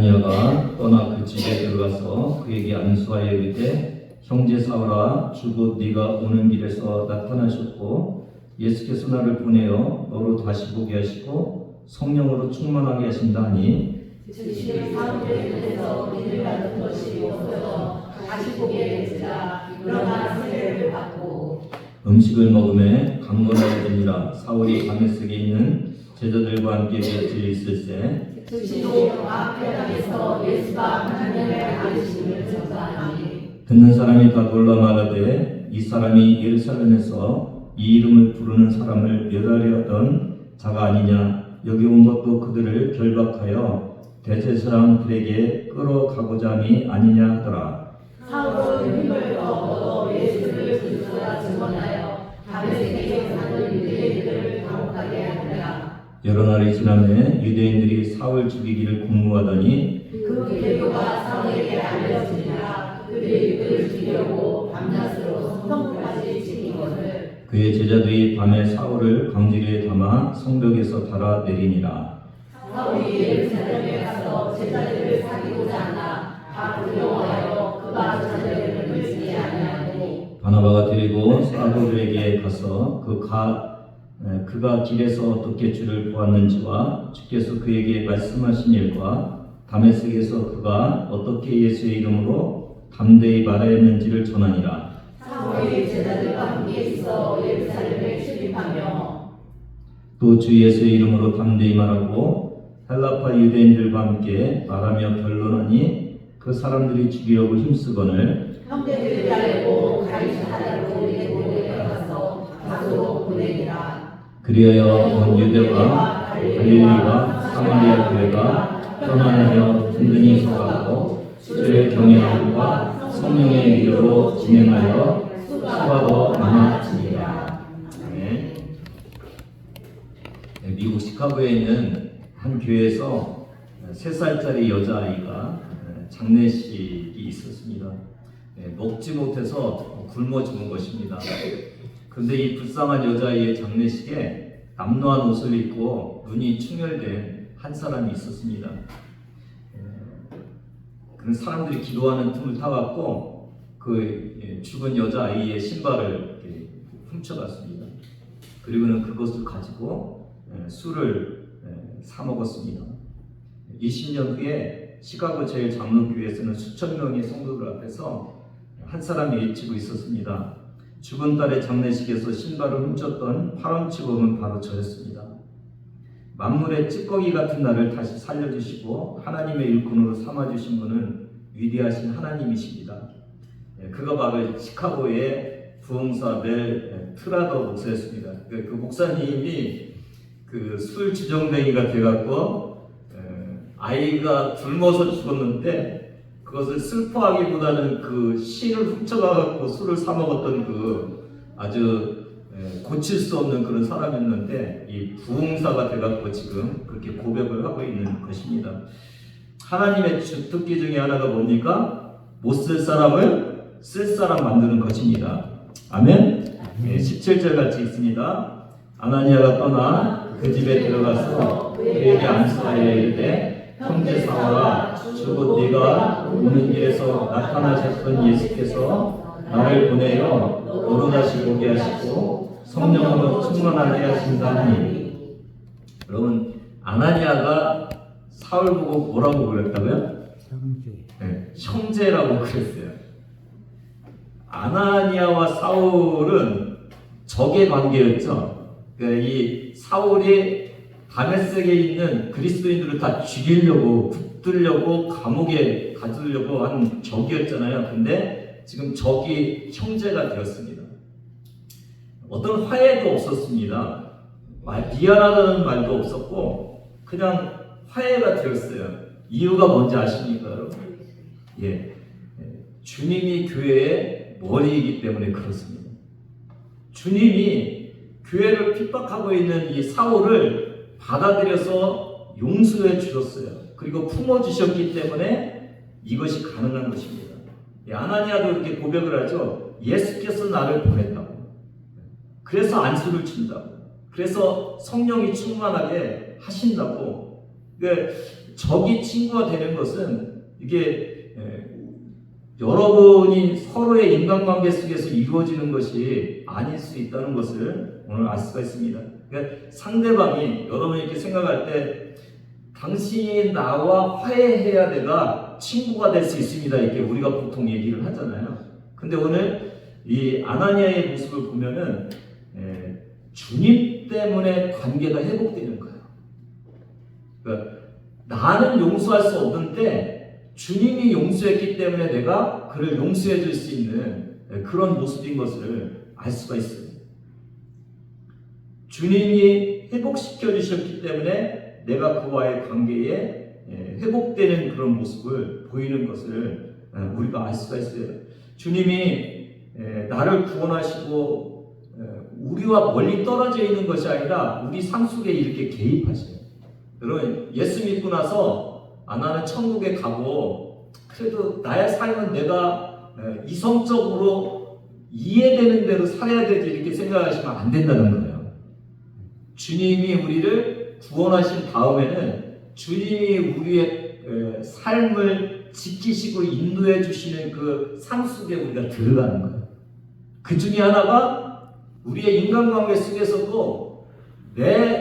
아나니아가 떠나 그 집에 들어가서 그에게 안수하여 이르되 형제 사울아 주곧 네가 오는 길에서 나타나셨고 예수께서 나를 보내어 너로 다시 보게 하시고 성령으로 충만하게 하신다 하니 즉시 사울에게서 은혜를 받은 것이 없어서 다시 보게 되자 일어나 세례를 받고 음식을 먹음에 강건하여지니라. 사울이 다메섹에 있는 제자들과 함께 곁에 있을세 즉시로 앞에당에서 예수가 하나님의 아들심을 전파하니 듣는 사람이 다 놀라 말하되 이 사람이 예루살렘에서 이 이름을 부르는 사람을 멸하려 하던 자가 아니냐. 여기 온 것도 그들을 결박하여 대제사장들에게 끌어가고자 함이 아니냐 하더라. 사울은 힘을 얻어 예수를 그리스도라 증언하여 다메섹에 사는 유대인들을 감옥하게 하니라. 여러 날이 지나매 유대인들이 사울 죽이기를 공모하더니 그 계교가 사울에게 알려지니라. 그들이 그를 죽이려고 밤낮으로 성까지 지키거늘 그의 제자들이 밤에 사울을 광주리에 담아 성벽에서 달아 내리니라. 사울이 예루살렘에 가서 제자들을 사귀고자 하나 다 두려워하여 그가 제자들을 물지 아니하니 바나바가 데리고 사울에게 가서 그가 길에서 어떻게 주를 보았는지와 주께서 그에게 말씀하신 일과 다메섹에서 그가 어떻게 예수의 이름으로 담대히 말하였는지를 전하니라. 사울이 제자들과 함께 있어 예루살렘에 출입하며 또 주 예수의 이름으로 담대히 말하고 헬라파 유대인들과 함께 말하며 변론하니 그 사람들이 죽이려고 힘쓰거늘 형제들이 알고 가이사랴로 내려가서 다소로 보내니라. 그리하여 온 유대와 갈릴리와 사마리아 교회가 떠나며 든든히 서가고 주의 경외함과 성령의 위로로 진행하여 수가 더 많아지니라. 아멘. 미국 시카고에 있는 한 교회에서 3살짜리 여자아이가 장례식이 있었습니다. 먹지 못해서 굶어 죽은 것입니다. 그런데 이 불쌍한 여자아이의 장례식에 남노한 옷을 입고 눈이 충혈된 한 사람이 있었습니다. 그런 사람들이 기도하는 틈을 타갖고 그 죽은 여자아이의 신발을 훔쳐갔습니다. 그리고는 그것을 가지고 술을 사 먹었습니다. 20년 후에 시카고 제일장로교회에서는 수천 명의 성도들 앞에서 한 사람이 외치고 있었습니다. 죽은 딸의 장례식에서 신발을 훔쳤던 파렴치범은 바로 저였습니다. 만물의 찌꺼기 같은 나를 다시 살려주시고 하나님의 일꾼으로 삼아주신 분은 위대하신 하나님이십니다. 그가 바로 시카고의 부흥사 멜 트라더 목사였습니다. 그 목사님이 그 술 주정뱅이가 돼갖고 아이가 굶어서 죽었는데 그것을 슬퍼하기보다는 그 씨를 훔쳐가갖고 술을 사 먹었던 그 아주 고칠 수 없는 그런 사람이었는데 이 부흥사가 돼갖고 지금 그렇게 고백을 하고 있는 것입니다. 하나님의 주특기 중에 하나가 뭡니까? 못 쓸 사람을 쓸 사람 만드는 것입니다. 아멘. 17절 같이 있습니다. 아나니아가 떠나 그 집에 들어가서 그에게 안수하여 이르되 형제 사울아 주곧 네가 오는 길에서 나타나셨던 예수께서 나를 보내어 너로 다시 보게 하시고 성령으로 충만하게 하신다 하니. 여러분, 아나니아가 사울 보고 뭐라고 그랬다고요? 형제라고 그랬어요. 아나니아와 사울은 적의 관계였죠. 그러니까 이 사울이 다메섹에 있는 그리스도인들을 다 죽이려고 붙들려고 감옥에 가두려고 한 적이었잖아요. 근데 지금 적이 형제가 되었습니다. 어떤 화해도 없었습니다. 미안하다는 말도 없었고 그냥 화해가 되었어요. 이유가 뭔지 아십니까, 여러분? 주님이 교회의 머리이기 때문에 그렇습니다. 주님이 교회를 핍박하고 있는 이 사울을 받아들여서 용서해 주셨어요. 그리고 품어주셨기 때문에 이것이 가능한 것입니다. 아나니아도 이렇게 고백을 하죠. 예수께서 나를 보냈다고. 그래서 안수를 준다고. 그래서 성령이 충만하게 하신다고. 적이 친구가 되는 것은 이게 여러분이 서로의 인간관계 속에서 이루어지는 것이 아닐 수 있다는 것을 오늘 알 수가 있습니다. 그러니까 상대방이 여러분이 이렇게 생각할 때 당신이 나와 화해해야 내가 친구가 될 수 있습니다. 이렇게 우리가 보통 얘기를 하잖아요. 근데 오늘 이 아나니아의 모습을 보면은 주님 때문에 관계가 회복되는 거예요. 그러니까 나는 용서할 수 없는데 주님이 용서했기 때문에 내가 그를 용서해 줄 수 있는 그런 모습인 것을 알 수가 있어요. 주님이 회복시켜 주셨기 때문에 내가 그와의 관계에 회복되는 그런 모습을 보이는 것을 우리가 알 수가 있어요. 주님이 나를 구원하시고 우리와 멀리 떨어져 있는 것이 아니라 우리 삶 속에 이렇게 개입하셔요. 여러분 예수 믿고 나서 나는 천국에 가고 그래도 나의 삶은 내가 이성적으로 이해되는 대로 살아야 되지 이렇게 생각하시면 안 된다는 거예요. 주님이 우리를 구원하신 다음에는 주님이 우리의 삶을 지키시고 인도해 주시는 그 삶 속에 우리가 들어가는 거예요. 그 중에 하나가 우리의 인간관계 속에서도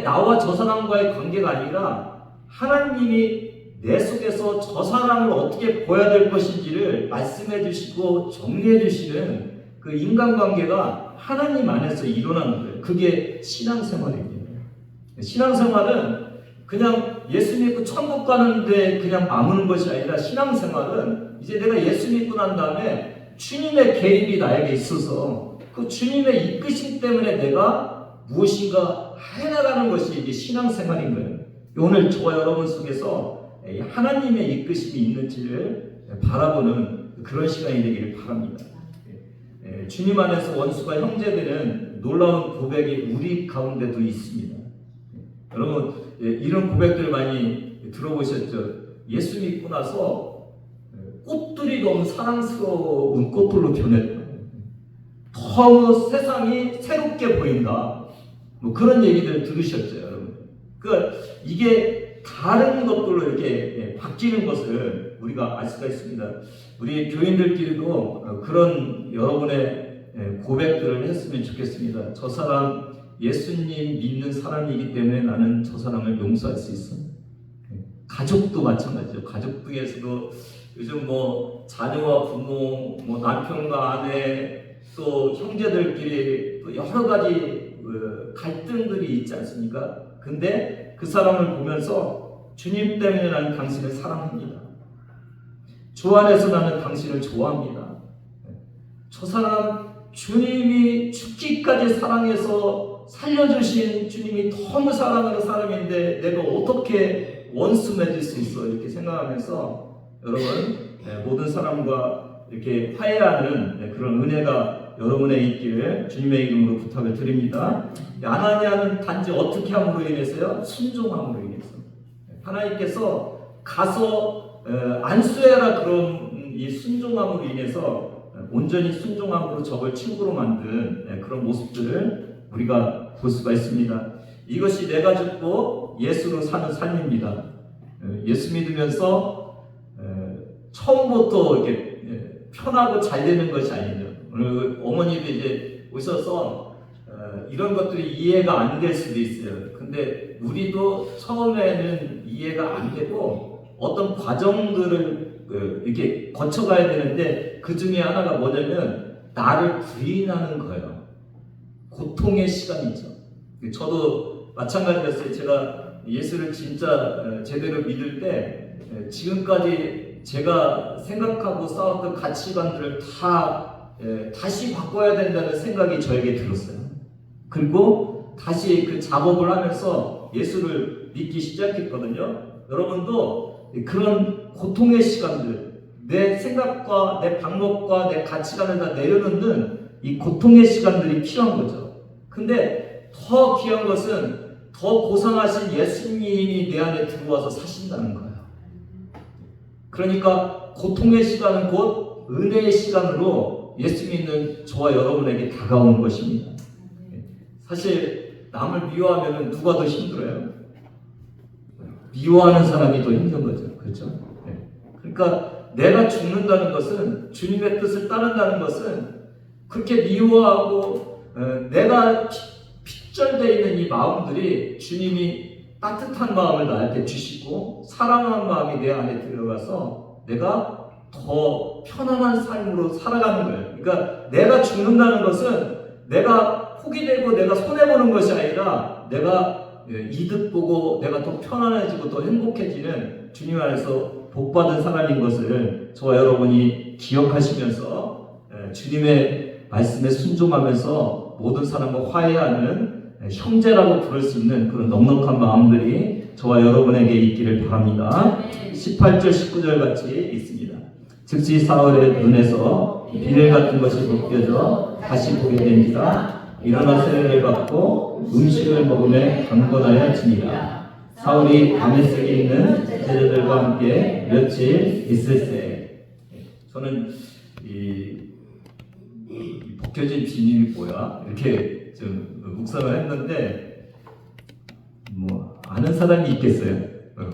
나와 저 사람과의 관계가 아니라 하나님이 내 속에서 저 사람을 어떻게 보아야 될 것인지를 말씀해 주시고 정리해 주시는 그 인간관계가 하나님 안에서 일어나는 거예요. 그게 신앙생활입니다. 신앙생활은 그냥 예수 믿고 천국 가는데 그냥 머무는 것이 아니라 신앙생활은 이제 내가 예수 믿고 난 다음에 주님의 개입이 나에게 있어서 그 주님의 이끄심 때문에 내가 무엇인가 해나가는 것이 이게 신앙생활인 거예요. 오늘 저와 여러분 속에서 하나님의 이끄심이 있는지를 바라보는 그런 시간이 되기를 바랍니다. 주님 안에서 원수가 형제되는 놀라운 고백이 우리 가운데도 있습니다. 여러분 이런 고백들 많이 들어보셨죠? 예수 믿고 나서 꽃들이 너무 사랑스러운 꽃들로 변했다. 너무 세상이 새롭게 보인다. 뭐 그런 얘기들 들으셨죠, 여러분? 그러니까 이게 다른 것들로 이렇게 바뀌는 것을 우리가 알 수가 있습니다. 우리 교인들끼리도 그런 여러분의 고백들을 했으면 좋겠습니다. 저 사람 예수님 믿는 사람이기 때문에 나는 저 사람을 용서할 수 있어. 가족도 마찬가지죠. 가족 중에서도 요즘 뭐 자녀와 부모, 뭐 남편과 아내, 또 형제들끼리 또 여러 가지 갈등들이 있지 않습니까? 근데 그 사람을 보면서 주님 때문에 나는 당신을 사랑합니다. 주 안에서 나는 당신을 좋아합니다. 저 사람 주님이 죽기까지 사랑해서 살려주신 주님이 너무 사랑하는 사람인데 내가 어떻게 원수 맺을 수 있어? 이렇게 생각하면서 여러분 모든 사람과 이렇게 화해하는 그런 은혜가 여러분에 있기를 주님의 이름으로 부탁을 드립니다. 아나니아는 단지 어떻게 함으로 인해서요? 순종함으로 인해서 하나님께서 가서 안수해라 그런 이 순종함으로 인해서 온전히 순종함으로 적을 친구로 만든 그런 모습들을 우리가 볼 수가 있습니다. 이것이 내가 죽고 예수로 사는 삶입니다. 예수 믿으면서 처음부터 이렇게 편하고 잘 되는 것이 아니죠. 오늘 어머니도 이제 오셔서 이런 것들이 이해가 안 될 수도 있어요. 근데 우리도 처음에는 이해가 안 되고 어떤 과정들을 이렇게 거쳐가야 되는데 그 중에 하나가 뭐냐면 나를 부인하는 거예요. 고통의 시간이죠. 저도 마찬가지였어요. 제가 예수를 진짜 제대로 믿을 때 지금까지 제가 생각하고 싸웠던 가치관들을 다시 바꿔야 된다는 생각이 저에게 들었어요. 그리고 다시 그 작업을 하면서 예수를 믿기 시작했거든요. 여러분도 그런 고통의 시간들, 내 생각과 내 방법과 내 가치관을 다 내려놓는 이 고통의 시간들이 필요한 거죠. 근데 더 귀한 것은 더 고상하신 예수님이 내 안에 들어와서 사신다는 거예요. 그러니까 고통의 시간은 곧 은혜의 시간으로 예수 믿는 저와 여러분에게 다가오는 것입니다. 사실 남을 미워하면 누가 더 힘들어요? 미워하는 사람이 더 힘든 거죠. 그렇죠? 네. 그러니까 내가 죽는다는 것은, 주님의 뜻을 따른다는 것은 그렇게 미워하고 내가 핏절되어 있는 이 마음들이 주님이 따뜻한 마음을 나한테 주시고 사랑하는 마음이 내 안에 들어가서 내가 더 편안한 삶으로 살아가는 거예요. 그러니까 내가 죽는다는 것은 내가 포기되고 내가 손해보는 것이 아니라 내가 이득 보고 내가 더 편안해지고 더 행복해지는 주님 안에서 복받은 사람인 것을 저와 여러분이 기억하시면서 주님의 말씀에 순종하면서 모든 사람과 화해하는 형제라고 부를 수 있는 그런 넉넉한 마음들이 저와 여러분에게 있기를 바랍니다. 18절 19절 같이 있습니다. 즉시 사울의 눈에서 비늘 같은 것이 벗겨져 다시 보게 된지라 일어나 세례를 받고 음식을 먹음에 강건하여지니라. 사울이 다메섹에 있는 제자들과 함께 며칠 있을세. 저는 이 벗겨진 비닐이 뭐야? 이렇게 좀 묵상을 했는데 뭐 아는 사람이 있겠어요?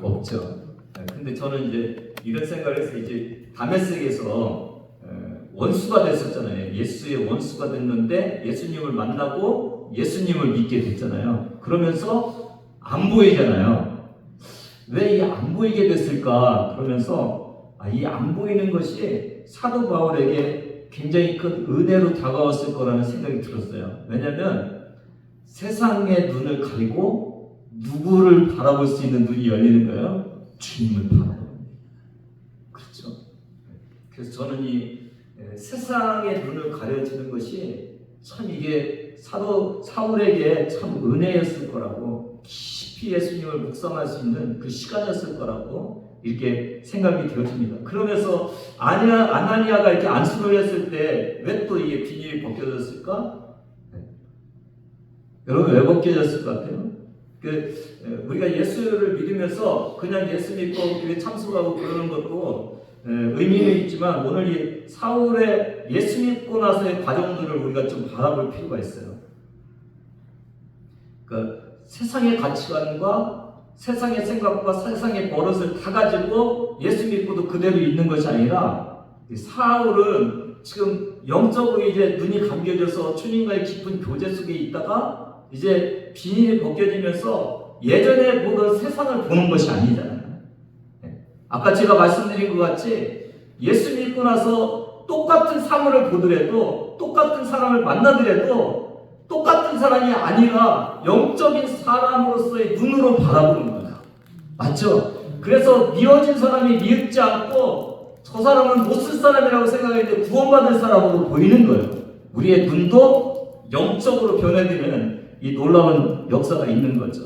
없죠. 근데 저는 이제 이런 생각을 해서 이제 다메섹에서 원수가 됐었잖아요. 예수의 원수가 됐는데 예수님을 만나고 예수님을 믿게 됐잖아요. 그러면서 안 보이잖아요. 왜 이 안 보이게 됐을까? 그러면서 이 안 보이는 것이 사도 바울에게 굉장히 큰 은혜로 다가왔을 거라는 생각이 들었어요. 왜냐하면 세상의 눈을 가리고 누구를 바라볼 수 있는 눈이 열리는 거예요? 주님을 바라보는 거예요. 그렇죠? 그래서 저는 이 세상의 눈을 가려지는 것이 참 이게 사울에게 참 은혜였을 거라고, 깊이 예수님을 묵상할 수 있는 그 시간이었을 거라고 이렇게 생각이 되어집니다. 그러면서 아나니아가 이렇게 안수를 했을 때 왜 또 이게 비닐이 벗겨졌을까? 여러분 왜 벗겨졌을 것 같아요? 우리가 예수를 믿으면서 그냥 예수 믿고 교회 참석하고 그러는 것도 의미는 있지만 오늘 이 사울의 예수 믿고 나서의 과정들을 우리가 좀 바라볼 필요가 있어요. 그러니까 세상의 가치관과 세상의 생각과 세상의 버릇을 다 가지고 예수 믿고도 그대로 있는 것이 아니라 사울은 지금 영적으로 이제 눈이 감겨져서 주님과의 깊은 교제 속에 있다가 이제 비닐이 벗겨지면서 예전에 보던 세상을 보는 것이 아니잖아요. 아까 제가 말씀드린 것 같이 예수 믿고 나서 똑같은 사물을 보더라도 똑같은 사람을 만나더라도 똑같은 사람이 아니라 영적인 사람으로서의 눈으로 바라보는 거예요. 맞죠? 그래서 미워진 사람이 미흡지 않고 저 사람은 못 쓸 사람이라고 생각했는데 구원받을 사람으로 보이는 거예요. 우리의 눈도 영적으로 변해지는 이 놀라운 역사가 있는 거죠.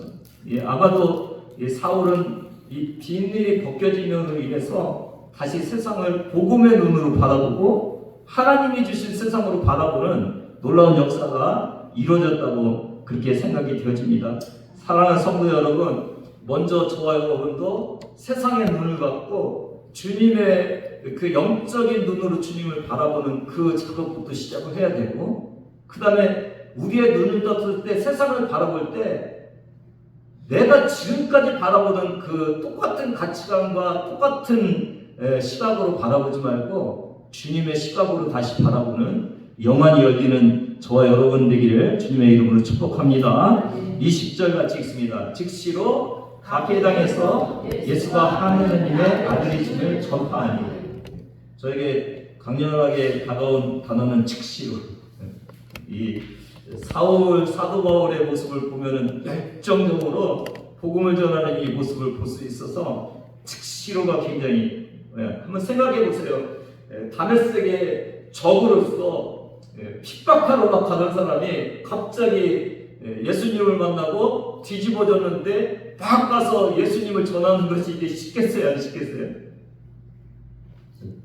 아마도 사울은 이 비닐이 벗겨짐으로 인해서 다시 세상을 복음의 눈으로 바라보고 하나님이 주신 세상으로 바라보는 놀라운 역사가 이루어졌다고 그렇게 생각이 되어집니다. 사랑하는 성도 여러분, 먼저 저와 여러분도 세상의 눈을 갖고 주님의 그 영적인 눈으로 주님을 바라보는 그 작업부터 시작을 해야 되고, 그 다음에 우리의 눈을 떴을 때 세상을 바라볼 때 내가 지금까지 바라보던 그 똑같은 가치관과 똑같은 시각으로 바라보지 말고 주님의 시각으로 다시 바라보는 영안이 열리는 저와 여러분 되기를 주님의 이름으로 축복합니다. 20절 같이 읽습니다. 즉시로 각해 땅에서 예수가 하느님의 아들이심을 전파하니. 저에게 강렬하게 다가온 단어는 즉시로. 이 사도 바울의 모습을 보면은 열정적으로 복음을 전하는 이 모습을 볼 수 있어서 즉시로가 굉장히, 한번 생각해 보세요. 다메섹의 적으로서 핍박하러 막 가던 사람이 갑자기 예수님을 만나고 뒤집어졌는데 막 가서 예수님을 전하는 것이 이게 쉽겠어요, 안 쉽겠어요?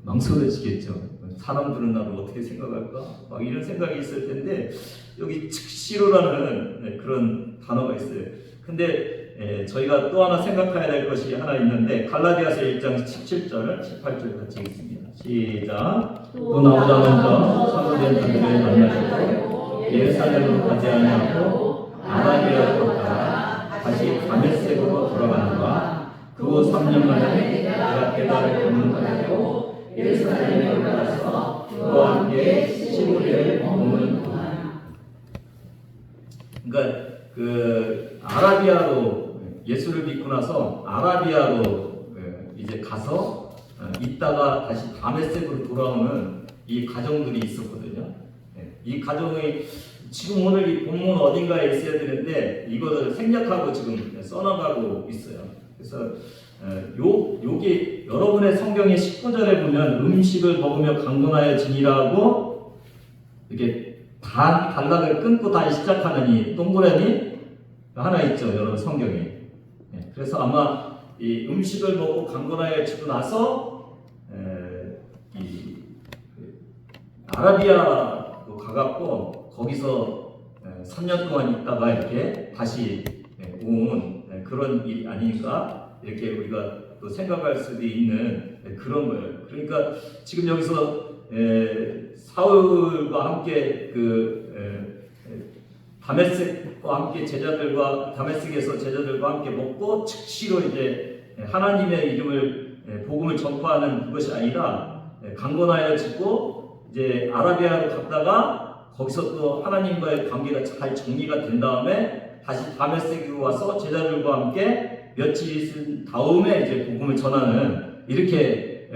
망설여지겠죠. 사람들은 나를 어떻게 생각할까? 막 이런 생각이 있을 텐데 여기 즉시로라는 그런 단어가 있어요. 근데 저희가 또 하나 생각해야 될 것이 하나 있는데 갈라디아서 1장 17절, 18절 같이 읽습니다. 시작. 또 나보다 먼저 사모된 자들을 만나셨고 예루살렘으로 가지 아니하고 아라비아로 갔다가 다시 다메섹으로 돌아가는가. 그 후 3년 만에 내가 베다를 방문하려고 예루살렘에 올라가서 그와 함께 15일을 머무는 동안. 그러니까 그 아라비아로 예수를 믿고 나서 아라비아로 이제 가서 있다가 다시 다메섹으로 돌아오는 이 가정들이 있었거든요. 이 가정이 지금 오늘 이 본문 어딘가에 있어야 되는데 이거를 생략하고 지금 써나가고 있어요. 그래서 요게 여러분의 성경의 19절에 보면 음식을 먹으며 강건하여지니라고 이렇게 단락을 끊고 다시 시작하는 이 동그라미 하나 있죠, 여러분 성경에. 그래서 아마 이 음식을 먹고 강건하여지고 나서 이 아라비아로 가갖고 거기서 3년 동안 있다가 이렇게 다시 온 그런 일이 아닐까 이렇게 우리가 또 생각할 수도 있는 그런 거예요. 그러니까 지금 여기서 사울과 함께 다메섹과 함께 다메섹에서 제자들과 함께 먹고 즉시로 이제 하나님의 이름을 복음을 전파하는 그것이 아니라 강건하여지고 이제 아라비아로 갔다가 거기서 또 하나님과의 관계가 잘 정리가 된 다음에 다시 다메섹으로 와서 제자들과 함께 며칠 있은 다음에 이제 복음을 전하는 이렇게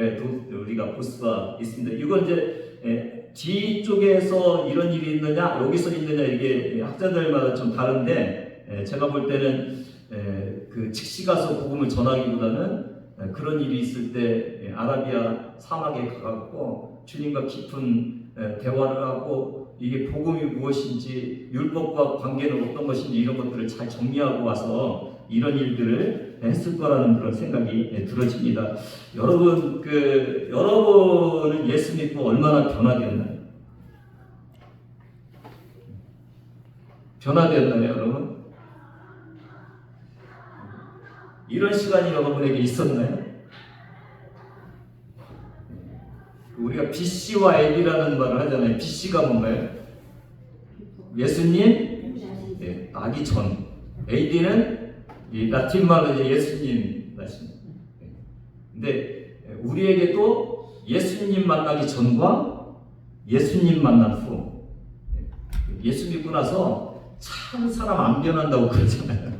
우리가 볼 수가 있습니다. 이건 이제 뒤쪽에서 이런 일이 있느냐 여기서 있느냐 이게 학자들마다 좀 다른데 제가 볼 때는 그 즉시 가서 복음을 전하기보다는 그런 일이 있을 때 아라비아 사막에 가갖고 주님과 깊은 대화를 하고 이게 복음이 무엇인지 율법과 관계는 어떤 것인지 이런 것들을 잘 정리하고 와서 이런 일들을 했을 거라는 그런 생각이 들어집니다. 여러분은 예수 믿고 얼마나 변화되었나요? 변화되었나요, 여러분? 이런 시간이 여러분에게 있었나요? 우리가 BC와 AD라는 말을 하잖아요. BC가 뭔가요? 예수님 나기 전. AD는 이 라틴 말로 이제 예수님 말씀. 근데 우리에게도 예수님 만나기 전과 예수님 만난 후. 예수 믿고 나서 참 사람 안 변한다고 그러잖아요.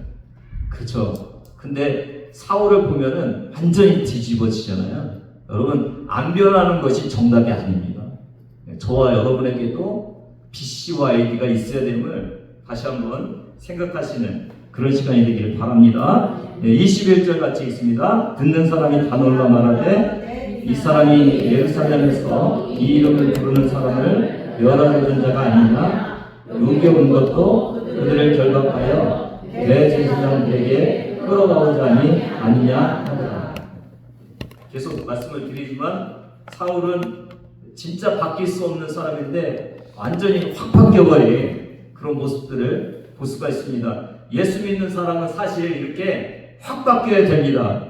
그렇죠? 근데 사울을 보면은 완전히 뒤집어지잖아요. 여러분 안 변하는 것이 정답이 아닙니다. 저와 여러분에게도 BC와 AD가 있어야 됨을 다시 한번 생각하시는 그런 시간이 되기를 바랍니다. 21절 같이 읽습니다. 듣는 사람이 다 놀라 말하되 이 사람이 예루살렘에서 이 이름을 부르는 사람을 멸하려는 자가 아니냐. 여기 온 것도 그들을 결박하여 대제사장들에게 끌어가오자 아니냐 하더라. 계속 말씀을 드리지만 사울은 진짜 바뀔 수 없는 사람인데 완전히 확 바뀌어버린 그런 모습들을 볼 수가 있습니다. 예수 믿는 사람은 사실 이렇게 확 바뀌어야 됩니다.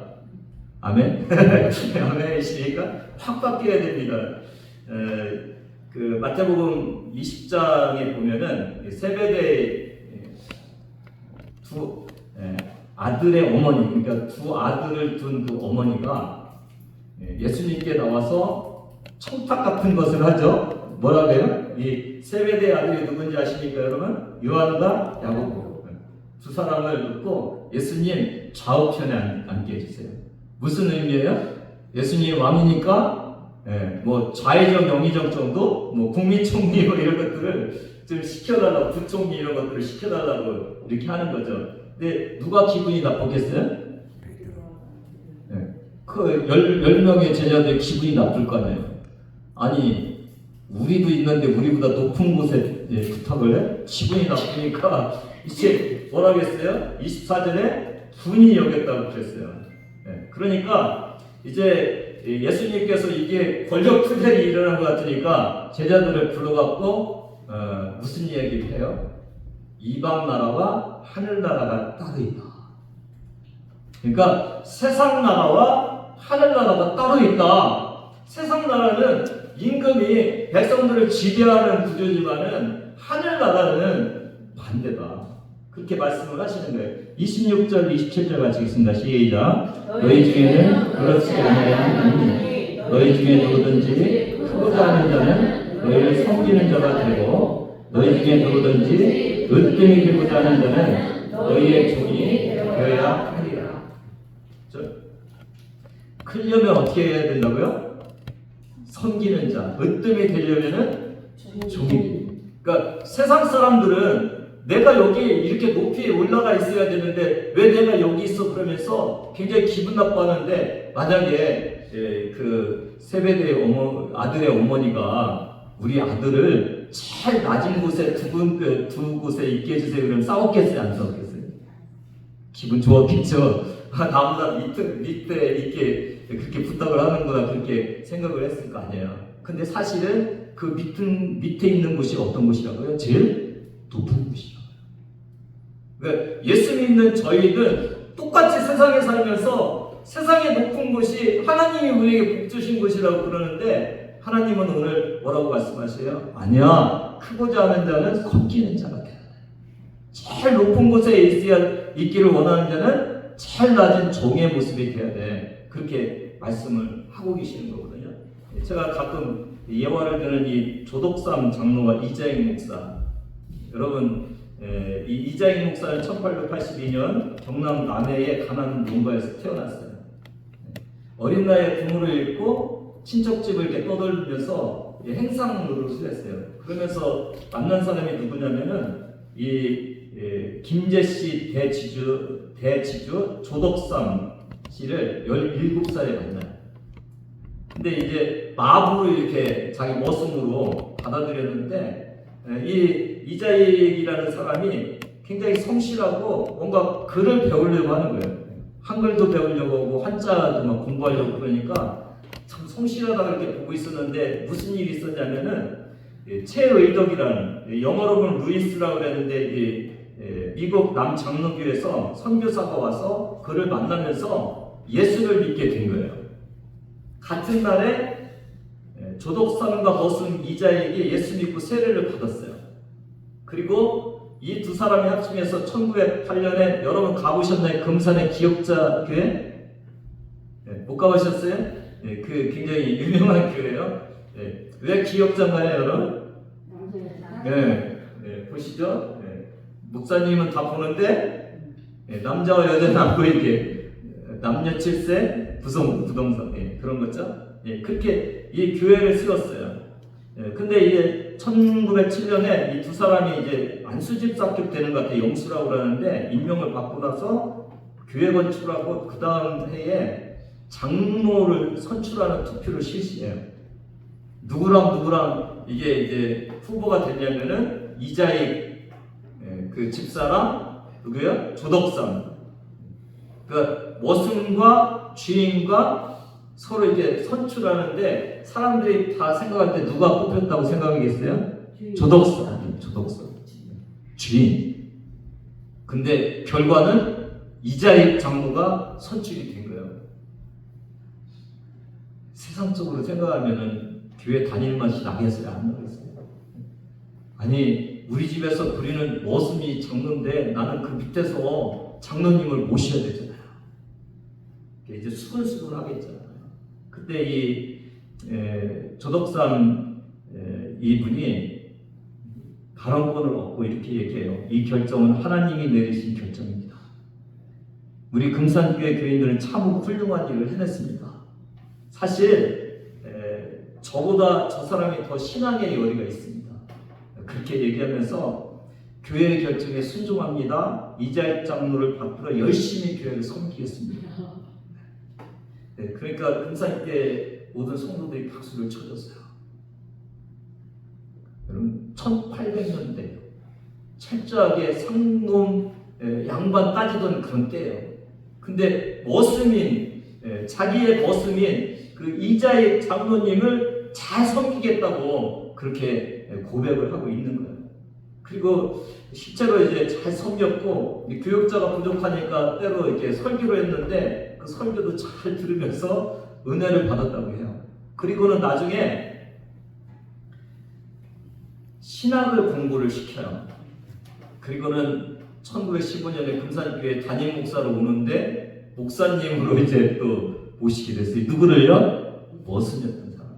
아멘? 아멘이시니까 확 바뀌어야 됩니다. 그 마태복음 20장에 보면은 세베대의 두 아들의 어머니, 그러니까 두 아들을 둔 그 어머니가 예수님께 나와서 청탁 같은 것을 하죠. 뭐라고 해요? 이 세베대의 아들이 누군지 아십니까, 여러분? 요한과 야고보. 두 사람을 놓고 예수님 좌우편에 앉게 해주세요. 무슨 의미예요? 예수님 왕이니까 뭐 좌의정, 영의정 정도, 뭐 국민총리 뭐 이런 것들을 좀 시켜달라고, 부총리 이런 것들을 시켜달라고 이렇게 하는 거죠. 근데 누가 기분이 나쁘겠어요? 그 10명의 제자들 기분이 나쁠 거 아니에요. 아니 우리도 있는데 우리보다 높은 곳에 부탁을 해? 기분이 나쁘니까 이제 뭐라고 했어요? 24절에 분이 여겼다고 그랬어요. 그러니까 이제 예수님께서 이게 권력 투쟁이 일어난 것 같으니까 제자들을 불러갖고 무슨 얘기를 해요? 이방 나라와 하늘 나라가 따로 있다. 그러니까 세상 나라와 하늘 나라가 따로 있다. 세상 나라는 임금이 백성들을 지배하는 구조지만은 하늘 나라는 반대다. 그렇게 말씀을 하시는 거예요. 26절, 27절 같이겠습니다. 시작. 너희 중에는 그렇지 아니하는 자니 너희 중에 누구든지 크고자 하는 자는 너희를 섬기는 자가 되고 너희 중에 누구든지 으뜸이 되고자 하는 자는 너희의 종이 되어야 하리라. 크려면 어떻게 해야 된다고요? 섬기는 자. 으뜸이 되려면은 종이. 그러니까 세상 사람들은 내가 여기 이렇게 높이 올라가 있어야 되는데 왜 내가 여기 있어 그러면서 굉장히 기분 나빠하는데, 만약에 그 세베대의 아들의 어머니가 우리 아들을 제일 낮은 곳에 두 곳에 있게 해주세요 그러면 싸웠겠어요? 안 싸웠겠어요? 기분 좋았겠죠? 나보다 밑에 있게 그렇게 부탁을 하는구나 그렇게 생각을 했을 거 아니에요. 근데 사실은 그 밑에 있는 곳이 어떤 곳이라고요? 제일 높은 곳이라고요. 그러니까 예수 믿는 저희는 똑같이 세상에 살면서 세상의 높은 곳이 하나님이 우리에게 복 주신 곳이라고 그러는데, 하나님은 오늘 뭐라고 말씀하세요? 아니야, 크고자 하는 자는 섬기는 자가 돼야 돼. 제일 높은 곳에 있기를 원하는 자는 제일 낮은 종의 모습이 돼야 돼. 그렇게 말씀을 하고 계시는 거거든요. 제가 가끔 예화를 드는 이 조덕삼 장로가 이자익 목사, 여러분 이 이자익 목사는 1882년 경남 남해의 가난 농가에서 태어났어요. 어린 나이에 부모를 잃고 친척집을 이렇게 떠돌면서 행상 노릇을 했어요. 그러면서 만난 사람이 누구냐면은 김제씨 대지주 조덕삼 씨를 17살에 만나요. 근데 이제 마부로 이렇게 자기 머슴으로 받아들였는데, 이자익이라는 사람이 굉장히 성실하고 뭔가 글을 배우려고 하는 거예요. 한글도 배우려고 하고 한자도 막 공부하려고 그러니까 참 성실하다 이렇게 보고 있었는데, 무슨 일이 있었냐면은 최의덕이라는, 영어로 보면 루이스라고 그랬는데 미국 남장로교에서 선교사가 와서 그를 만나면서 예수를 믿게 된 거예요. 같은 날에 조덕삼과 머슴 이자익이 예수 믿고 세례를 받았어요. 그리고 이 두 사람이 합심해서 1908년에, 여러분 가보셨나요? 금산의 기억자 교회? 못 가보셨어요? 그 굉장히 유명한 교회예요. 왜 기억자인가요, 여러분? 보시죠. 목사님은 다 보는데 남자와 여자는 안 보이게, 남녀 7세 부동산 그런 거죠. 그렇게 이 교회를 세웠어요. 근데 이제 1907년에 이 두 사람이 이제 안수집 삽격되는 것 같아요. 영수라고 그러는데 임명을 받고 나서 교회 건축하고 그 다음 해에 장로를 선출하는 투표를 실시해요. 누구랑 이게 이제 후보가 됐냐면은 이자익 그 집사랑 누구요? 조덕삼. 그 머슴과 주인과 서로 이제 선출하는데, 사람들이 다 생각할 때 누가 뽑혔다고 생각하겠어요? 조덕삼. 주인. 근데 결과는 이자익 장로가 선출이 된 거예요. 세상적으로 생각하면은 교회 다닐 맛이 나겠어요? 안 나겠어요? 아니, 우리 집에서 부리는 머슴이 장로인데 나는 그 밑에서 장로님을 모셔야 되잖아요. 이제 수근수근 하겠잖아요. 그때 이 조덕삼 이분이 발언권을 얻고 이렇게 얘기해요. 이 결정은 하나님이 내리신 결정입니다. 우리 금산교회 교인들은 참 훌륭한 일을 해냈습니다. 사실 저보다 저 사람이 더 신앙의 열의가 있습니다. 그렇게 얘기하면서 교회의 결정에 순종합니다. 이자익 장로를 받들어 열심히 교회를 섬기겠습니다. 그러니까 금산교회 모든 성도들이 박수를 쳐줬어요. 여러분 1800년대 철저하게 상놈 양반 따지던 그런 때예요. 근데 머슴인 자기의 머슴인 그 이자익 장로님을 잘 섬기겠다고 그렇게 고백을 하고 있는 거예요. 그리고 실제로 이제 잘 섬겼고, 교육자가 부족하니까 때로 이렇게 설교를 했는데 그 설교도 잘 들으면서 은혜를 받았다고 해요. 그리고는 나중에 신학을 공부를 시켜요. 그리고는 1915년에 금산교회 담임 목사로 오는데 목사님으로 이제 또 모시게 됐어요. 누구를요? 머슴이었던 사람.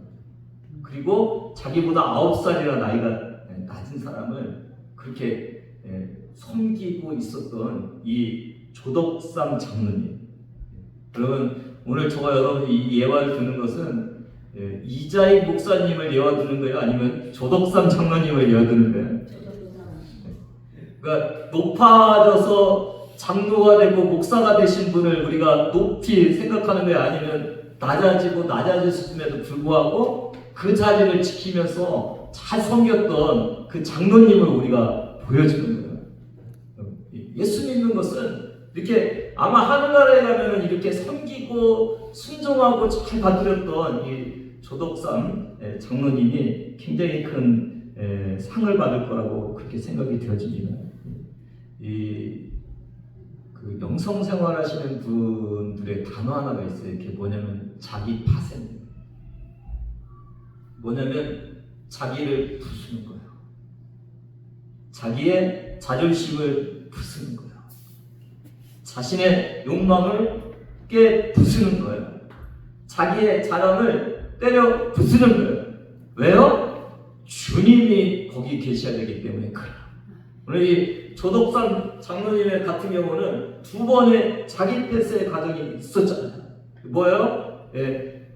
그리고 자기보다 9살이나 나이가 낮은 사람을 그렇게 섬기고 있었던 이 조덕삼 장로님. 여러분, 오늘 저와 여러분이 이 예화를 듣는 것은 이자익 목사님을 예화 듣는 거예요? 아니면 조덕삼 장로님을 예화 듣는 거예요? 그러니까 높아져서 장로가 되고 목사가 되신 분을 우리가 높이 생각하는 거예요? 아니면 낮아지고 낮아졌음에도 불구하고 그 자리를 지키면서 잘 섬겼던 그 장로님을 우리가 보여주는 거예요. 예수 믿는 것은 이렇게 아마 하늘나라에 가면은 이렇게 섬기고 순종하고 잘 받들었던 이 조덕삼 장로님이 굉장히 큰 상을 받을 거라고 그렇게 생각이 되어집니다. 그 영성 생활하시는 분들의 단어 하나가 있어요. 이게 뭐냐면 자기 파생입니다. 뭐냐면 자기를 부수는 거예요. 자기의 자존심을 부수는 거예요. 자신의 욕망을 부수는 거예요. 자기의 자랑을 때려 부수는 거예요. 왜요? 주님이 거기 계셔야 되기 때문에 그래요. 오늘 이 조덕삼 장로님의 같은 경우는 2번의 자기 폐쇄의 과정이 있었잖아요. 뭐예요?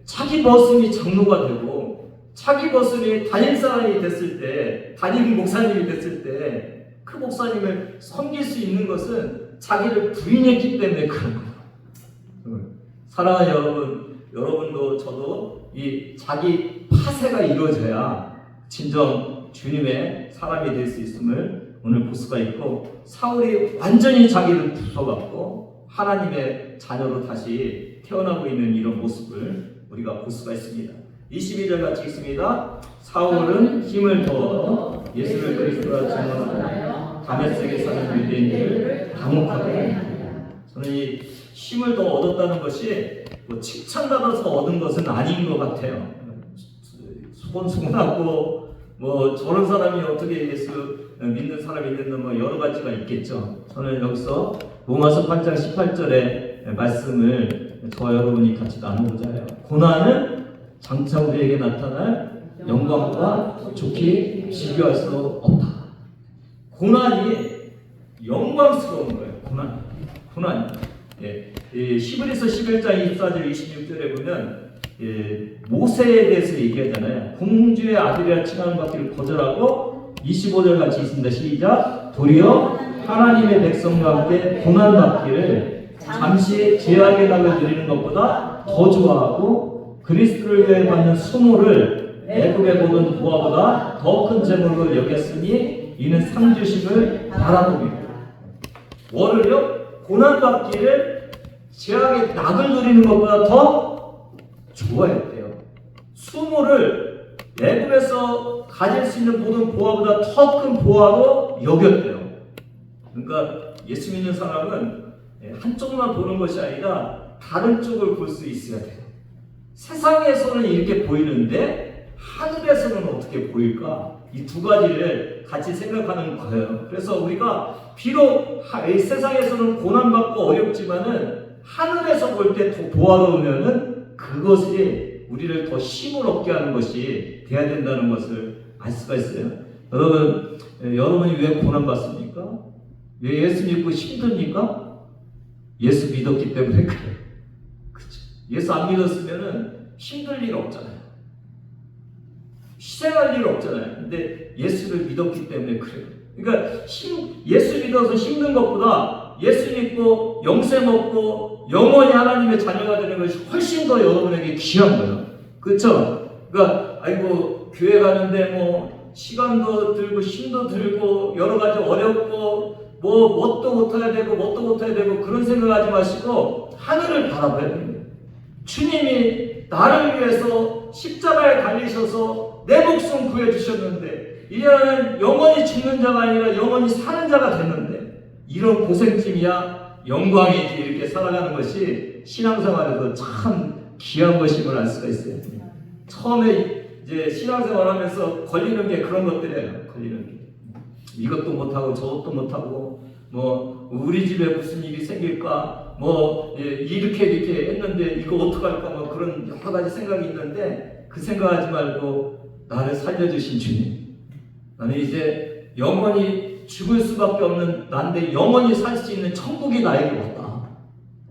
자기 머슴이 장로가 되고 자기 머슴이 담임사람이 됐을 때, 담임 목사님이 됐을 때 그 목사님을 섬길 수 있는 것은 자기를 부인했기 때문에 그런 거예요. 사랑하는 여러분, 여러분도 저도 이 자기 파쇄가 이루어져야 진정 주님의 사람이 될 수 있음을 오늘 볼 수가 있고, 사울이 완전히 자기를 부숴갖고 하나님의 자녀로 다시 태어나고 있는 이런 모습을 우리가 볼 수가 있습니다. 22절 같이 읽습니다. 사울은 힘을 더 예수를 그리스도라 증언하고 다메섹에 사는 유대인들을 당혹하게 합니다. 저는 이 힘을 더 얻었다는 것이 뭐 칭찬받아서 얻은 것은 아닌 것 같아요. 소곤소곤하고 뭐 저런 사람이 어떻게 예수 믿는 사람이 있는데 뭐 여러 가지가 있겠죠. 저는 여기서 로마서 8장 18절의 말씀을 저와 여러분이 같이 나누고자 해요. 고난은 장차 우리에게 나타날 영광과 좋게 비교할 수 없다. 고난이 영광스러운 거예요. 고난이. 히브리서 11장 24절 26절에 보면 모세에 대해서 얘기하잖아요. 공주의 아들이라 칭함 받기를 거절하고 25절 같이 있습니다. 시작. 도리어 하나님의 백성과 함께 고난 받기를 잠시 죄악의 낙을 누리는 것보다 더 좋아하고 그리스도를 위해 받는 수모를 애굽의 모든 부하보다 더 큰 재물로 여겼으니 이는 상 주심을 바라봅니다. 뭐를요? 고난 받기를 죄악의 낙을 누리는 것보다 더 좋아했대요. 수모를 애굽에서 가질 수 있는 모든 보화보다 더 큰 보화로 여겼대요. 그러니까 예수 믿는 사람은 한쪽만 보는 것이 아니라 다른 쪽을 볼 수 있어야 돼요. 세상에서는 이렇게 보이는데 하늘에서는 어떻게 보일까? 이 두 가지를 같이 생각하는 거예요. 그래서 우리가 비록 세상에서는 고난받고 어렵지만은 하늘에서 볼 때 더 보아로우면은 그것이 우리를 더 힘을 얻게 하는 것이 돼야 된다는 것을 알 수가 있어요. 여러분, 여러분이 왜 고난받습니까? 왜 예수 믿고 힘듭니까? 예수 믿었기 때문에 그래요. 그렇죠? 예수 안 믿었으면은 힘들 일 없잖아요. 희생할 일 없잖아요. 근데 예수를 믿었기 때문에 그래요. 그러니까 예수 믿어서 힘든 것보다 예수 믿고 영생 얻고 영원히 하나님의 자녀가 되는 것이 훨씬 더 여러분에게 귀한 거예요. 그렇죠? 그러니까 아이고 교회 가는데 뭐 시간도 들고 힘도 들고 여러 가지 어렵고 뭐 뭣도 못해야 되고 뭣도 못해야 되고 그런 생각하지 마시고 하늘을 바라봐야 됩니다. 주님이 나를 위해서 십자가에 달리셔서 내 목숨 구해주셨는데 이제는 영원히 죽는 자가 아니라 영원히 사는 자가 됐는데 이런 고생짐이야 영광이지 이렇게 살아가는 것이 신앙생활에서 참 귀한 것임을 알 수가 있어요. 처음에 이제 신앙생활하면서 걸리는 게 그런 것들이에요. 걸리는 게 이것도 못하고 저것도 못하고 뭐 우리 집에 무슨 일이 생길까, 뭐 이렇게 했는데 이거 어떡할까, 뭐 그런 여러 가지 생각이 있는데 그 생각하지 말고 나를 살려주신 주님, 나는 이제 영원히 죽을 수밖에 없는 난데 영원히 살 수 있는 천국이 나에게 왔다.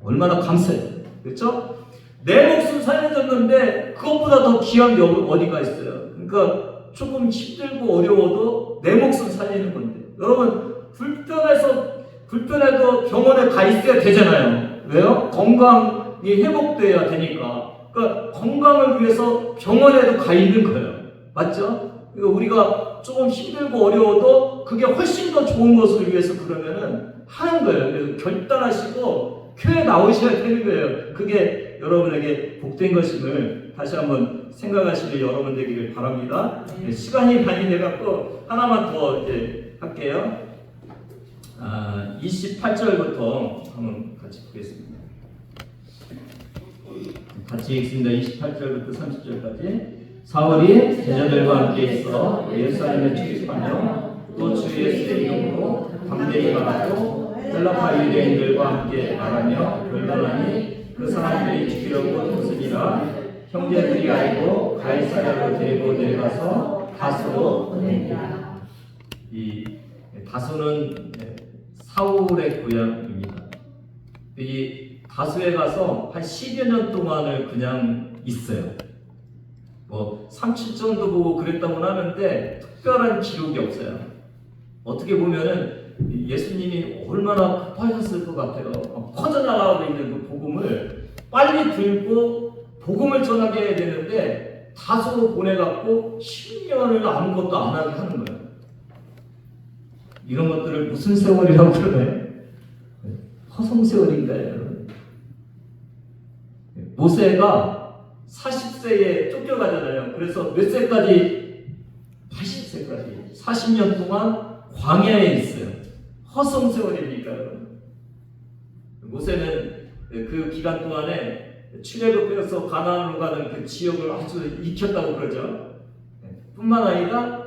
얼마나 감사해요. 그렇죠? 내 목숨 살려줬는데 그것보다 더 귀한 게 어디가 있어요. 그러니까 조금 힘들고 어려워도 내 목숨 살리는 건데, 여러분 불편해도 병원에 가 있어야 되잖아요. 왜요? 건강이 회복돼야 되니까. 그러니까 건강을 위해서 병원에도 가 있는 거예요. 맞죠? 그러니까 우리가 조금 힘들고 어려워도 그게 훨씬 더 좋은 것을 위해서 그러면은 하는 거예요. 그래서 결단하시고 교회 나오셔야 되는 거예요. 그게 여러분에게 복된 것임을 다시 한번 생각하시길 여러분 되기를 바랍니다. 시간이 많이 돼갖고 하나만 더 이제 할게요. 28절부터 한번 같이 보겠습니다. 같이 읽습니다. 28절부터 30절까지. 사울이 제자들과 함께 있어 예루살렘에 출입하며 또 주 예수의 이름으로 담대히 말하고 헬라파 유대인들과 함께 말하며 변론하니 그 사람들이 죽이려고 했으니라. 형제들이 알고 가이사랴로 데리고 내려가서 다소로 보냅니다. 이 다소는 사울의 고향입니다. 이 다소에 가서 한 10여 년 동안을 그냥 있어요. 뭐 삼칠전도 보고 그랬다고 하는데 특별한 기록이 없어요. 어떻게 보면은 예수님이 얼마나 급하셨을 것 같아요. 퍼져나가고 있는 그 복음을 빨리 들고 복음을 전하게 해야 되는데 다소로 보내갖고 10년을 아무것도 안 하게 하는 거예요. 이런 것들을 무슨 세월이라고 그러나요? 허송세월인가요, 여러분? 모세가 40세에 쫓겨가잖아요. 그래서 몇 세까지? 80세까지 40년 동안 광야에 있어요. 허송세월입니까, 여러분? 모세는 그 기간 동안에 출애굽해서 가나안으로 가는 그 지역을 아주 익혔다고 그러죠. 뿐만 아니라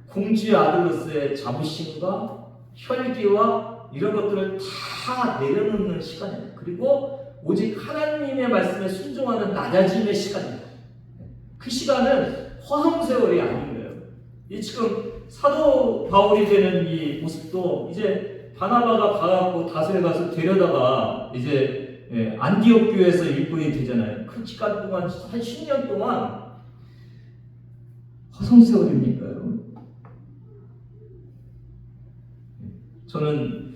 공주의 아들로서의 자부심과 혈기와 이런 것들을 다 내려놓는 시간이에요. 그리고 오직 하나님의 말씀에 순종하는 낮아짐의 시간이에요. 그 시간은 허송세월이 아닌 거예요. 이 지금 사도 바울이 되는 이 모습도 이제 바나바가 가갖고 다소에 가서 데려다가 이제 안디옥 교회에서 일꾼이 되잖아요. 그 기간 동안 한 10년 동안 허송세월입니까, 여러분? 저는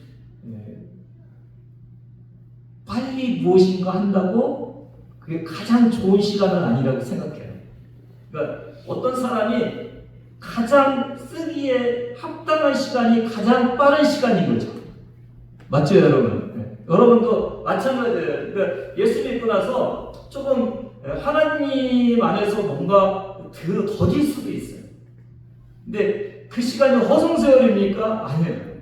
빨리 무엇인가 한다고 그게 가장 좋은 시간은 아니라고 생각해요. 그러니까 어떤 사람이 가장 쓰기에 합당한 시간이 가장 빠른 시간인 거죠. 맞죠, 여러분? 여러분도 마찬가지예요. 그러니까 예수 믿고 나서 조금 하나님 안에서 뭔가 더딜 수도 있어요. 근데 그 시간이 허송세월입니까? 아니에요.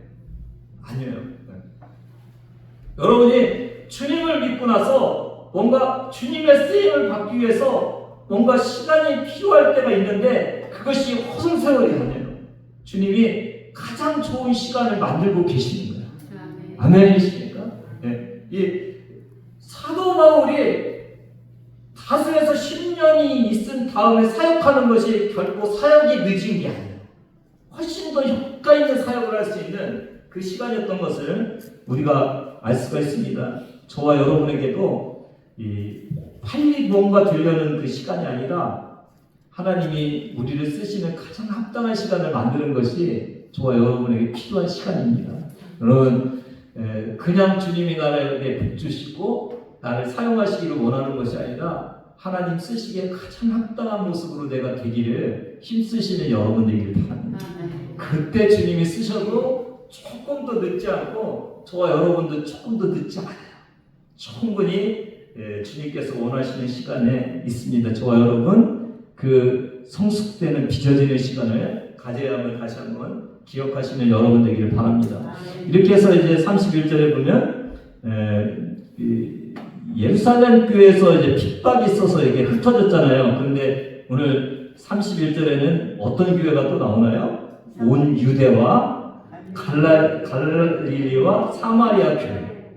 여러분이 주님을 믿고 나서 뭔가 주님의 쓰임을 받기 위해서 뭔가 시간이 필요할 때가 있는데 그것이 허송세월이 아니에요. 주님이 가장 좋은 시간을 만들고 계시는 거예요. 아멘이십니까? 네. 이 사도 바울이 다소에서 10년이 있은 다음에 사역하는 것이 결코 사역이 늦은 게 아니에요. 훨씬 더 효과 있는 사역을 할 수 있는 그 시간이었던 것을 우리가 알 수가 있습니다. 저와 여러분에게도 빨리 뭔가 되려는 그 시간이 아니라 하나님이 우리를 쓰시는 가장 합당한 시간을 만드는 것이 저와 여러분에게 필요한 시간입니다. 여러분, 그냥 주님이 나에게 복 주시고 나를 사용하시기를 원하는 것이 아니라 하나님 쓰시기에 가장 합당한 모습으로 내가 되기를 힘쓰시는 여러분 되기를 바랍니다. 그때 주님이 쓰셔도 조금 더 늦지 않고 저와 여러분도 조금 더 늦지 않아요. 충분히 주님께서 원하시는 시간에 있습니다. 저와 여러분 그 성숙되는 빚어지는 시간을 가져야 함을 다시 한번 기억하시는 여러분 되기를 바랍니다. 이렇게 해서 이제 31절에 보면 예루살렘 교회에서 이제 핍박이 있어서 이게 흩어졌잖아요. 그런데 오늘 31절에는 어떤 교회가 또 나오나요? 온 유대와 갈릴리와 사마리아 교회.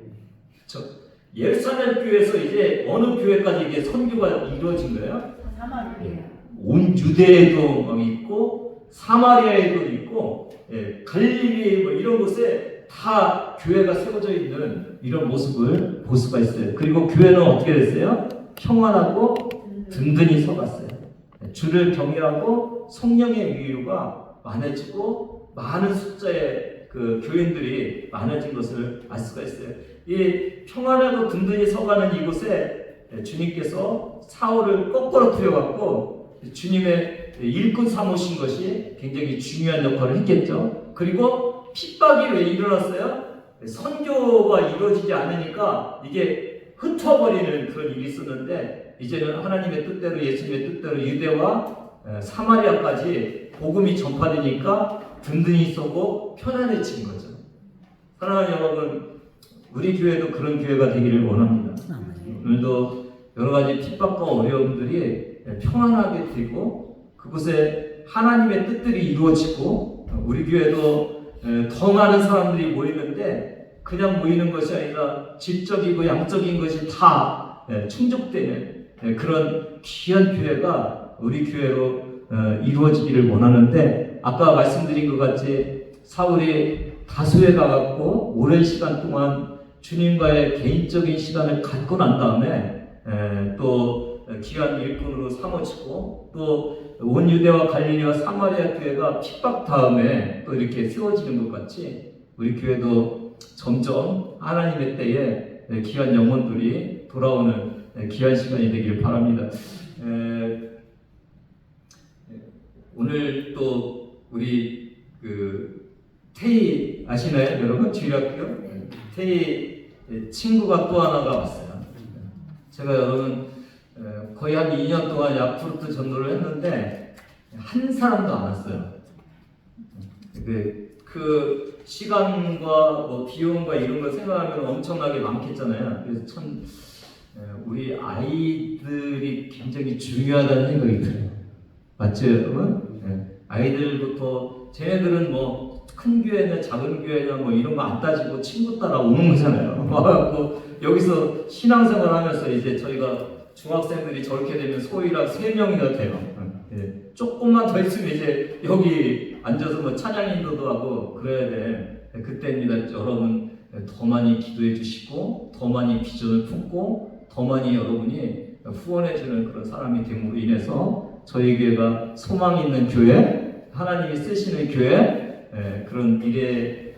그렇죠? 예루살렘 교회에서 이제 어느 교회까지 이게 선교가 이루어진 거예요? 온 유대에도 막 있고 사마리아에도 있고 갈릴리 뭐 이런 곳에 다 교회가 세워져 있는 이런 모습을 볼 수가 있어요. 그리고 교회는 어떻게 됐어요? 평안하고 든든히 서갔어요. 주를 경외하고 성령의 위로가 많아지고 많은 숫자의 그 교인들이 많아진 것을 알 수가 있어요. 이 평안하고 든든히 서가는 이곳에 주님께서 사울을 거꾸로 틀어갖고 주님의 일꾼 삼으신 것이 굉장히 중요한 역할을 했겠죠. 그리고 핍박이 왜 일어났어요? 선교가 이루어지지 않으니까 이게 흩어버리는 그런 일이 있었는데 이제는 하나님의 뜻대로 예수님의 뜻대로 유대와 사마리아까지 복음이 전파되니까 든든히 서고 편안해진 거죠. 사랑하는 여러분, 우리 교회도 그런 교회가 되기를 원합니다. 오늘도 여러 가지 핍박과 어려움들이 평안하게 되고 그곳에 하나님의 뜻들이 이루어지고 우리 교회도 더 많은 사람들이 모이는데 그냥 모이는 것이 아니라 질적이고 양적인 것이 다 충족되는 그런 귀한 교회가 우리 교회로 이루어지기를 원하는데 아까 말씀드린 것 같이 사울이 다소에 가갖고 오랜 시간 동안 주님과의 개인적인 시간을 갖고 난 다음에 또 귀한 일꾼으로 삼아지고 또 온 유대와 갈릴리와 사마리아 교회가 핍박 다음에 또 이렇게 세워지는 것 같이 우리 교회도 점점 하나님의 때에 귀한 영혼들이 돌아오는 귀한 시간이 되기를 바랍니다. 오늘 또 우리 그 태희 아시나요, 여러분? 주일학교 태희 친구가 또 하나가 왔어요. 제가 여러분 거의 한 2년 동안 야쿠르트 전도를 했는데 한 사람도 안 왔어요. 그 시간과 뭐 비용과 이런 걸 생각하면 엄청나게 많겠잖아요. 그래서 참 우리 아이들이 굉장히 중요하다는 생각이 들어요. 맞죠, 여러분? 아이들부터 쟤네들은 뭐 큰 교회냐 작은 교회냐 뭐 이런 거 안 따지고 친구 따라 오는 거잖아요. 와갖고 여기서 신앙생활 하면서 이제 저희가 중학생들이 저렇게 되면 소위랑 3명이나 돼요. 조금만 더 있으면 이제 여기 앉아서 뭐 찬양 인도도 하고 그래야 돼. 그때입니다. 여러분 더 많이 기도해 주시고 더 많이 비전을 품고 더 많이 여러분이 후원해 주는 그런 사람이 됨으로 인해서 저희 교회가 소망 있는 교회, 하나님이 쓰시는 교회, 그런 미래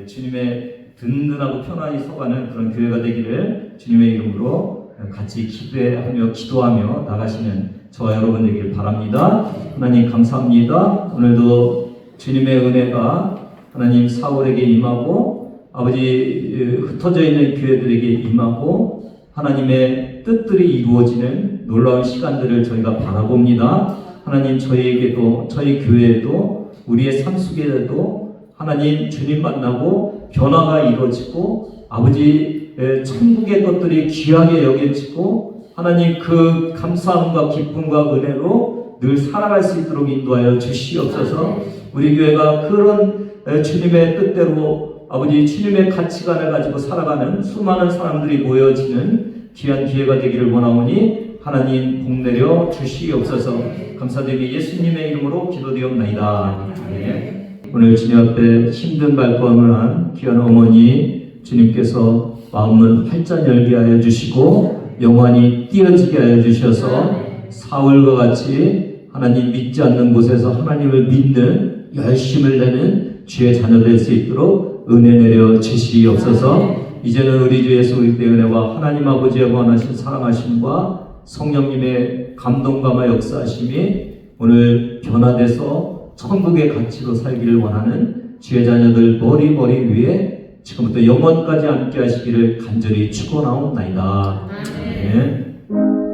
주님의 든든하고 편안히 서가는 그런 교회가 되기를 주님의 이름으로 같이 기도하며 기도하며 나가시는 저와 여러분 되길 바랍니다. 하나님 감사합니다. 오늘도 주님의 은혜가 하나님 사울에게 임하고 아버지 흩어져 있는 교회들에게 임하고 하나님의 뜻들이 이루어지는 놀라운 시간들을 저희가 바라봅니다. 하나님 저희에게도 저희 교회에도 우리의 삶 속에도 하나님 주님 만나고 변화가 이루어지고 아버지 천국의 것들이 귀하게 여겨지고 하나님 그 감사함과 기쁨과 은혜로 늘 살아갈 수 있도록 인도하여 주시옵소서. 우리 교회가 그런 주님의 뜻대로 아버지 주님의 가치관을 가지고 살아가는 수많은 사람들이 모여지는 귀한 기회가 되기를 원하오니 하나님 복 내려 주시옵소서. 감사드리며 예수님의 이름으로 기도드리옵나이다. 네. 오늘 주님 앞에 힘든 발걸음을 한 귀한 어머니 주님께서 마음을 활짝 열게 하여 주시고 영원히 띄어지게 하여 주셔서 사울과 같이 하나님 믿지 않는 곳에서 하나님을 믿는 열심을 내는 주의 자녀 될 수 있도록 은혜 내려 주시옵소서. 이제는 우리 주 예수 그리스도의 은혜와 하나님 아버지의 원하신 사랑하심과 성령님의 감동감과 역사하심이 오늘 변화돼서 천국의 가치로 살기를 원하는 주의 자녀들 머리 위에 지금부터 영원까지 함께 하시기를 간절히 축원하옵나이다. 아멘.